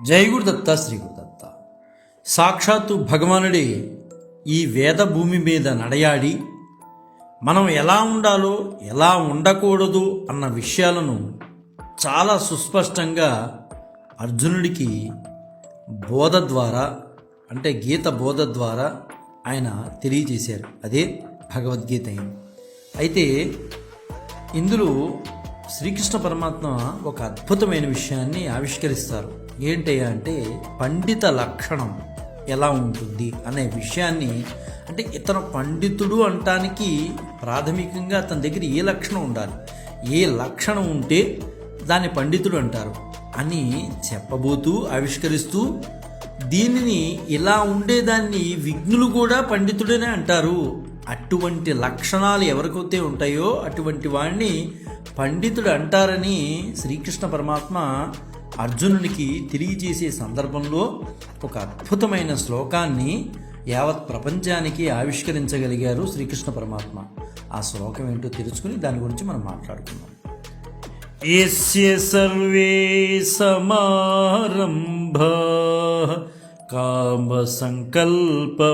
జై గురుదత్త శ్రీ గురుదత్త. సాక్షాత్తు భగవానుడే ఈ వేద భూమి మీద నడయాడి మనం ఎలా ఉండాలో ఎలా ఉండకూడదు అన్న విషయాలను చాలా సుస్పష్టంగా అర్జునుడికి బోధ ద్వారా, అంటే గీత బోధ ద్వారా ఆయన తెలియజేశారు. అదే భగవద్గీత అయింది. అయితే ఇందులో శ్రీకృష్ణ పరమాత్మ ఒక అద్భుతమైన విషయాన్ని ఆవిష్కరిస్తారు. ఏంటయ్యా అంటే పండిత లక్షణం ఎలా ఉంటుంది అనే విషయాన్ని, అంటే ఇతను పండితుడు అంటానికి ప్రాథమికంగా అతని దగ్గర ఏ లక్షణం ఉండాలి, ఏ లక్షణం ఉంటే దాన్ని పండితుడు అంటారు అని చెప్పబోతూ ఆవిష్కరిస్తూ, దీనిని ఇలా ఉండేదాన్ని విఘ్నులు కూడా పండితుడనే అంటారు. అటువంటి లక్షణాలు ఎవరికైతే ఉంటాయో అటువంటి వాడిని పండితుడు అంటారని శ్రీకృష్ణ పరమాత్మ అర్జునునికి తెలియజేసే సందర్భంలో ఒక అద్భుతమైన శ్లోకాన్ని యావత్ ప్రపంచానికి ఆవిష్కరించగలిగారు శ్రీకృష్ణ పరమాత్మ. ఆ శ్లోకం ఏంటో తెలుసుకుని దాని గురించి మనం మాట్లాడుకుందాం. యస్య సర్వే సమారంభా కామ సంకల్పవర్జితాః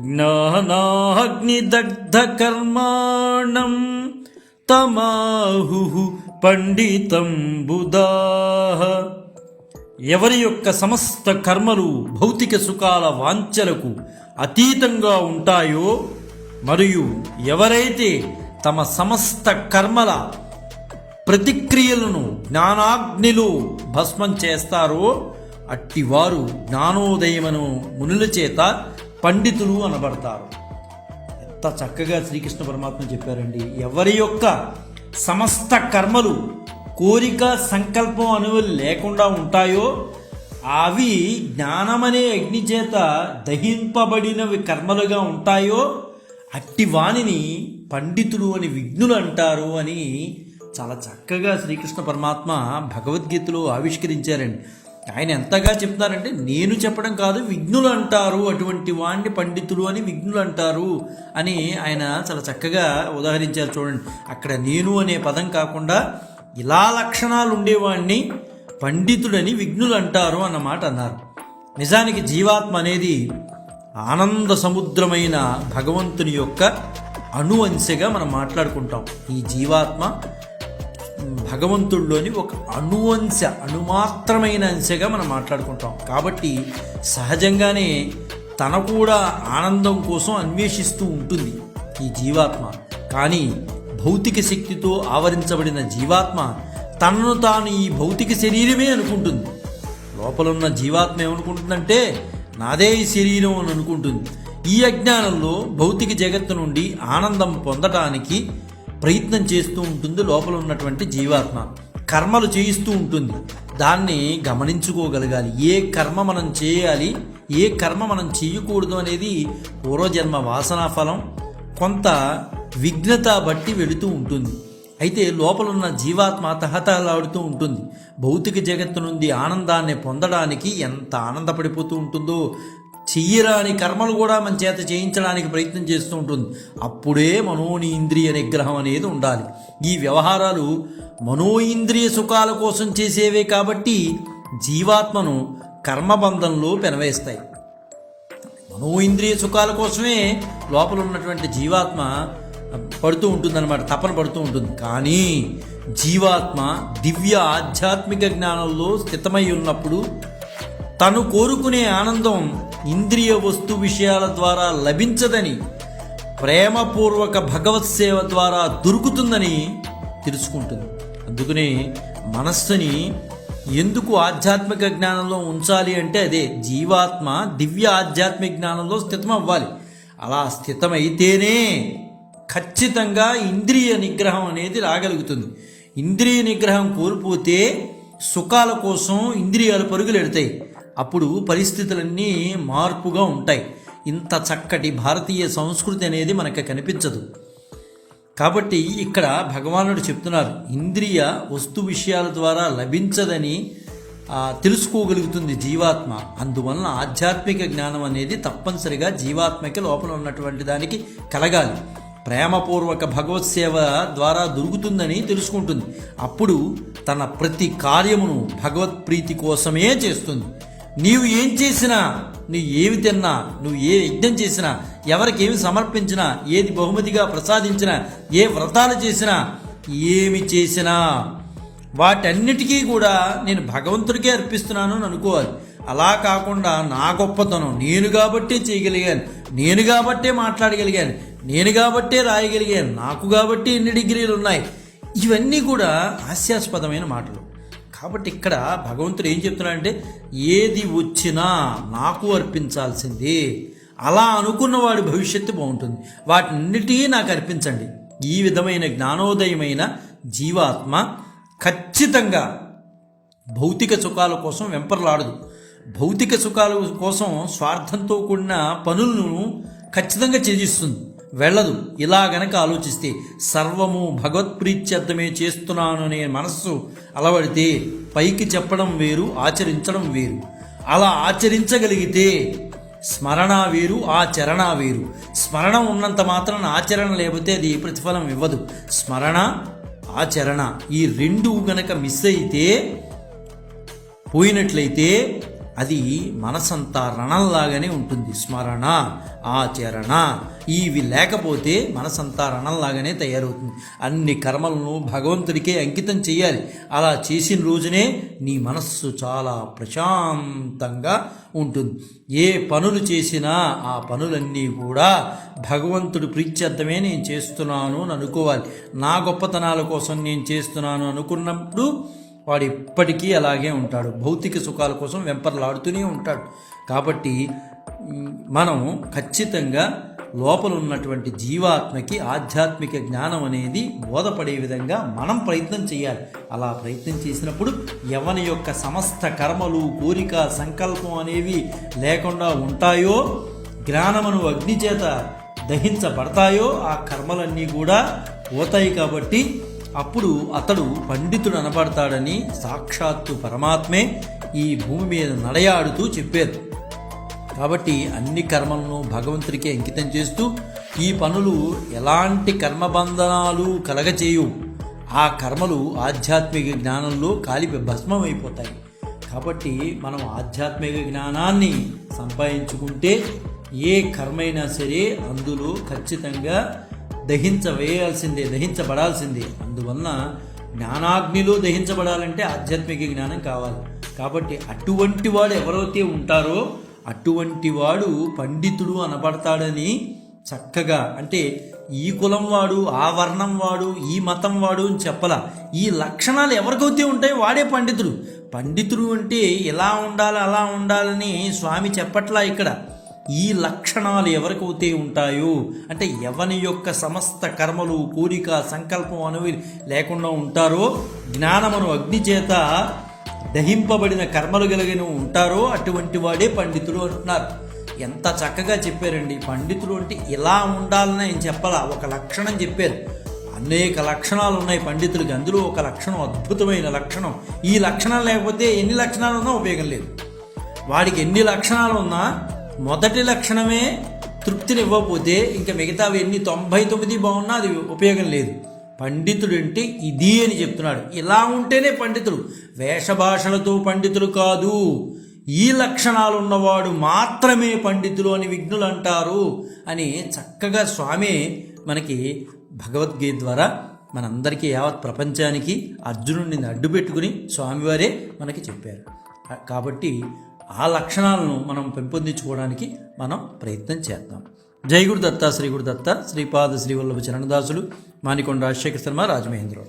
జ్ఞానాగ్నిదగ్ధ కర్మాణం తమాహుః పండితం బుధాః. ఎవరి యొక్క సమస్త కర్మలు భౌతిక సుఖాల వాంఛలకు అతీతంగా ఉంటాయో, మరియు ఎవరైతే తమ సమస్త కర్మల ప్రతిక్రియలను జ్ఞానాగ్నిలో భస్మం చేస్తారో అట్టివారు జ్ఞానోదయమును మునుల చేత పండితులు అనబడతారు. ఎంత చక్కగా శ్రీకృష్ణ పరమాత్మ చెప్పారండి. ఎవరి యొక్క సమస్త కర్మలు కోరిక సంకల్పం అనేవి లేకుండా ఉంటాయో, అవి జ్ఞానమనే అగ్ని చేత దహింపబడినవి కర్మలుగా ఉంటాయో, అట్టి వాణిని పండితులు అని విఘ్నులు అంటారు అని చాలా చక్కగా శ్రీకృష్ణ పరమాత్మ భగవద్గీతలో ఆవిష్కరించారండి. ఆయన ఎంతగా చెప్తారంటే, నేను చెప్పడం కాదు, విఘ్నులు అంటారు, అటువంటి వాణ్ణి పండితులు అని విఘ్నులు అంటారు అని ఆయన చాలా చక్కగా ఉదాహరించారు. చూడండి, అక్కడ నేను అనే పదం కాకుండా ఇలా లక్షణాలు ఉండేవాణ్ణి పండితుడని విఘ్నులు అంటారు అన్నమాట అన్నారు. నిజానికి జీవాత్మ అనేది ఆనంద సముద్రమైన భగవంతుని యొక్క అణువంశగా మనం మాట్లాడుకుంటాం. ఈ జీవాత్మ భగవంతుడిలోని ఒక అణుమాత్రమైన అంశగా మనం మాట్లాడుకుంటాం. కాబట్టి సహజంగానే తన కూడా ఆనందం కోసం అన్వేషిస్తూ ఉంటుంది ఈ జీవాత్మ. కానీ భౌతిక శక్తితో ఆవరించబడిన జీవాత్మ తనను తాను ఈ భౌతిక శరీరమే అనుకుంటుంది. లోపలున్న జీవాత్మ ఏమనుకుంటుందంటే, నాదే ఈ శరీరం అని అనుకుంటుంది. ఈ అజ్ఞానంలో భౌతిక జగత్తు నుండి ఆనందం పొందటానికి ప్రయత్నం చేస్తూ ఉంటుంది. లోపల ఉన్నటువంటి జీవాత్మ కర్మలు చేయిస్తూ ఉంటుంది. దాన్ని గమనించుకోగలగాలి. ఏ కర్మ మనం చేయాలి, ఏ కర్మ మనం చేయకూడదు అనేది పూర్వజన్మ వాసనా ఫలం కొంత విఘ్నత బట్టి వెళుతూ ఉంటుంది. అయితే లోపల ఉన్న జీవాత్మ తహతహలాడుతూ ఉంటుంది. భౌతిక జగత్తు నుండి ఆనందాన్ని పొందడానికి ఎంత ఆనందపడిపోతూ ఉంటుందో, చెయ్యరాని కర్మలు కూడా మన చేత చేయించడానికి ప్రయత్నం చేస్తూ ఉంటుంది. అప్పుడే మనోనింద్రియ నిగ్రహం అనేది ఉండాలి. ఈ వ్యవహారాలు మనోయింద్రియ సుఖాల కోసం చేసేవే కాబట్టి జీవాత్మను కర్మబంధంలో పెనవేస్తాయి. మనోయింద్రియ సుఖాల కోసమే లోపల ఉన్నటువంటి జీవాత్మ పడుతూ ఉంటుందన్నమాట, తపన పడుతూ ఉంటుంది. కానీ జీవాత్మ దివ్య ఆధ్యాత్మిక జ్ఞానంలో స్థితమై ఉన్నప్పుడు తను కోరుకునే ఆనందం ఇంద్రియ వస్తు విషయాల ద్వారా లభించదని, ప్రేమపూర్వక భగవత్ సేవ ద్వారా దొరుకుతుందని తెలుసుకుంటుంది. అందుకనే మనస్సుని ఎందుకు ఆధ్యాత్మిక జ్ఞానంలో ఉంచాలి అంటే, అదే జీవాత్మ దివ్య ఆధ్యాత్మిక జ్ఞానంలో స్థితం అవ్వాలి. అలా స్థితమైతేనే ఖచ్చితంగా ఇంద్రియ నిగ్రహం అనేది రాగలుగుతుంది. ఇంద్రియ నిగ్రహం కోల్పోతే సుఖాల కోసం ఇంద్రియాలు పరుగులెడతాయి. అప్పుడు పరిస్థితులన్నీ మార్పుగా ఉంటాయి. ఇంత చక్కటి భారతీయ సంస్కృతి అనేది మనకు కనిపించదు. కాబట్టి ఇక్కడ భగవానుడు చెప్తున్నారు, ఇంద్రియ వస్తు విషయాల ద్వారా లభించదని తెలుసుకోగలుగుతుంది జీవాత్మ. అందువలన ఆధ్యాత్మిక జ్ఞానం అనేది తప్పనిసరిగా జీవాత్మకి లోపల ఉన్నటువంటి దానికి కలగాలి. ప్రేమపూర్వక భగవత్ సేవ ద్వారా దొరుకుతుందని తెలుసుకుంటుంది. అప్పుడు తన ప్రతి కార్యమును భగవత్ ప్రీతి కోసమే చేస్తుంది. నీవు ఏం చేసినా, నువ్వు ఏమి తిన్నా, నువ్వు ఏ యజ్ఞం చేసినా, ఎవరికి ఏమి సమర్పించినా, ఏది బహుమతిగా ప్రసాదించినా, ఏ వ్రతాలు చేసినా, ఏమి చేసినా వాటన్నిటికీ కూడా నేను భగవంతుడికే అర్పిస్తున్నాను అని అనుకోవాలి. అలా కాకుండా నా గొప్పతనం, నేను కాబట్టే చేయగలిగాను, నేను కాబట్టే మాట్లాడగలిగాను, నేను కాబట్టే రాయగలిగాను, నాకు కాబట్టి ఎన్ని డిగ్రీలు ఉన్నాయి, ఇవన్నీ కూడా హాస్యాస్పదమైన మాటలు. కాబట్టి ఇక్కడ భగవంతుడు ఏం చెప్తున్నాడంటే, ఏది వచ్చినా నాకు అర్పించాల్సిందే. అలా అనుకున్న వాడి భవిష్యత్తు బాగుంటుంది. వాటిన్నిటి నాకు అర్పించండి. ఈ విధమైన జ్ఞానోదయమైన జీవాత్మ ఖచ్చితంగా భౌతిక సుఖాల కోసం వెంపర్లాడదు. భౌతిక సుఖాల కోసం స్వార్థంతో కూడిన పనులను ఖచ్చితంగా త్యజిస్తుంది, వెళ్ళదు. ఇలా గనక ఆలోచిస్తే, సర్వము భగవత్ప్రీత్యర్థమే చేస్తున్నాను అనే మనస్సు అలవడితే పైకి చెప్పడం వేరు, ఆచరించడం వేరు. అలా ఆచరించగలిగితే స్మరణ వేరు, ఆచరణ వేరు. స్మరణ ఉన్నంత మాత్రాన ఆచరణ లేకపోతే అది ప్రతిఫలం ఇవ్వదు. స్మరణ, ఆచరణ ఈ రెండు గనక మిస్ అయితే, పోయినట్లయితే అది మనసంతా రణంలాగానే ఉంటుంది. స్మరణ, ఆచరణ ఇవి లేకపోతే మనసంతా రణంలాగానే తయారవుతుంది. అన్ని కర్మలను భగవంతుడికే అంకితం చేయాలి. అలా చేసిన రోజునే నీ మనస్సు చాలా ప్రశాంతంగా ఉంటుంది. ఏ పనులు చేసినా ఆ పనులన్నీ కూడా భగవంతుడి ప్రీత్యర్థమే నేను చేస్తున్నాను అని అనుకోవాలి. నా గొప్పతనాల కోసం నేను చేస్తున్నాను అనుకున్నప్పుడు వాడు ఎప్పటికీ అలాగే ఉంటాడు. భౌతిక సుఖాల కోసం వెంపర్లాడుతూనే ఉంటాడు. కాబట్టి మనం ఖచ్చితంగా లోపల ఉన్నటువంటి జీవాత్మకి ఆధ్యాత్మిక జ్ఞానం అనేది బోధపడే విధంగా మనం ప్రయత్నం చేయాలి. అలా ప్రయత్నం చేసినప్పుడు ఎవని యొక్క సమస్త కర్మలు, కోరిక, సంకల్పం అనేవి లేకుండా ఉంటాయో, జ్ఞానమును అగ్ని చేత దహించబడతాయో ఆ కర్మలన్నీ కూడా పోతాయి. కాబట్టి అప్పుడు అతడు పండితుడు అనబడతాడని సాక్షాత్తు పరమాత్మే ఈ భూమి మీద నడయాడుతూ చెప్పారు. కాబట్టి అన్ని కర్మలను భగవంతుడికి అంకితం చేస్తూ ఈ పనులు ఎలాంటి కర్మబంధనాలు కలగచేయు. ఆ కర్మలు ఆధ్యాత్మిక జ్ఞానంలో కాలిపి భస్మమైపోతాయి. కాబట్టి మనం ఆధ్యాత్మిక జ్ఞానాన్ని సంపాదించుకుంటే ఏ కర్మైనా సరే అందులో ఖచ్చితంగా దహించబడాల్సిందే. అందువలన జ్ఞానాగ్నిలో దహించబడాలంటే ఆధ్యాత్మిక జ్ఞానం కావాలి. కాబట్టి అటువంటి వాడు ఎవరైతే ఉంటారో అటువంటి వాడు పండితుడు అనబడతాడని చక్కగా, అంటే ఈ కులం వాడు, ఆ వర్ణం వాడు, ఈ మతం వాడు అని చెప్పలా. ఈ లక్షణాలు ఎవరికైతే ఉంటాయో వాడే పండితుడు. పండితుడు అంటే ఇలా ఉండాలి, అలా ఉండాలని స్వామి చెప్పట్లా. ఇక్కడ ఈ లక్షణాలు ఎవరికైతే ఉంటాయో, అంటే ఎవని యొక్క సమస్త కర్మలు, కోరిక, సంకల్పం అనేవి లేకుండా ఉంటారో, జ్ఞానమును అగ్ని చేత దహింపబడిన కర్మలు కలిగిన ఉంటారో అటువంటి వాడే పండితుడు అంటున్నారు. ఎంత చక్కగా చెప్పారండి. పండితుడు అంటే ఇలా ఉండాలని ఆయన చెప్పాలా, ఒక లక్షణం చెప్పారు. అనేక లక్షణాలు ఉన్నాయి పండితుడికి, అందులో ఒక లక్షణం అద్భుతమైన లక్షణం. ఈ లక్షణాలు లేకపోతే ఎన్ని లక్షణాలు ఉన్నా ఉపయోగం లేదు. వాడికి ఎన్ని లక్షణాలు ఉన్నా మొదటి లక్షణమే తృప్తిని ఇవ్వకపోతే ఇంకా మిగతావి ఎన్ని 99 బాగున్నా అది ఉపయోగం లేదు. పండితుడు అంటే ఇది అని చెప్తున్నాడు. ఇలా ఉంటేనే పండితుడు. వేషభాషలతో పండితుడు కాదు, ఈ లక్షణాలు ఉన్నవాడు మాత్రమే పండితులు అని విజ్ఞులు అంటారు అని చక్కగా స్వామి మనకి భగవద్గీత ద్వారా మనందరికీ, యావత్ ప్రపంచానికి అర్జునుడిని అడ్డుపెట్టుకుని స్వామివారే మనకి చెప్పారు. కాబట్టి ఆ లక్షణాలను మనం పెంపొందించుకోవడానికి మనం ప్రయత్నం చేద్దాం. జై గురుదత్త, శ్రీ గురుదత్త, శ్రీపాద శ్రీవల్లభ చరణదాసులు, మానికొండ రాజశేఖర శర్మ, రాజమహేంద్ర.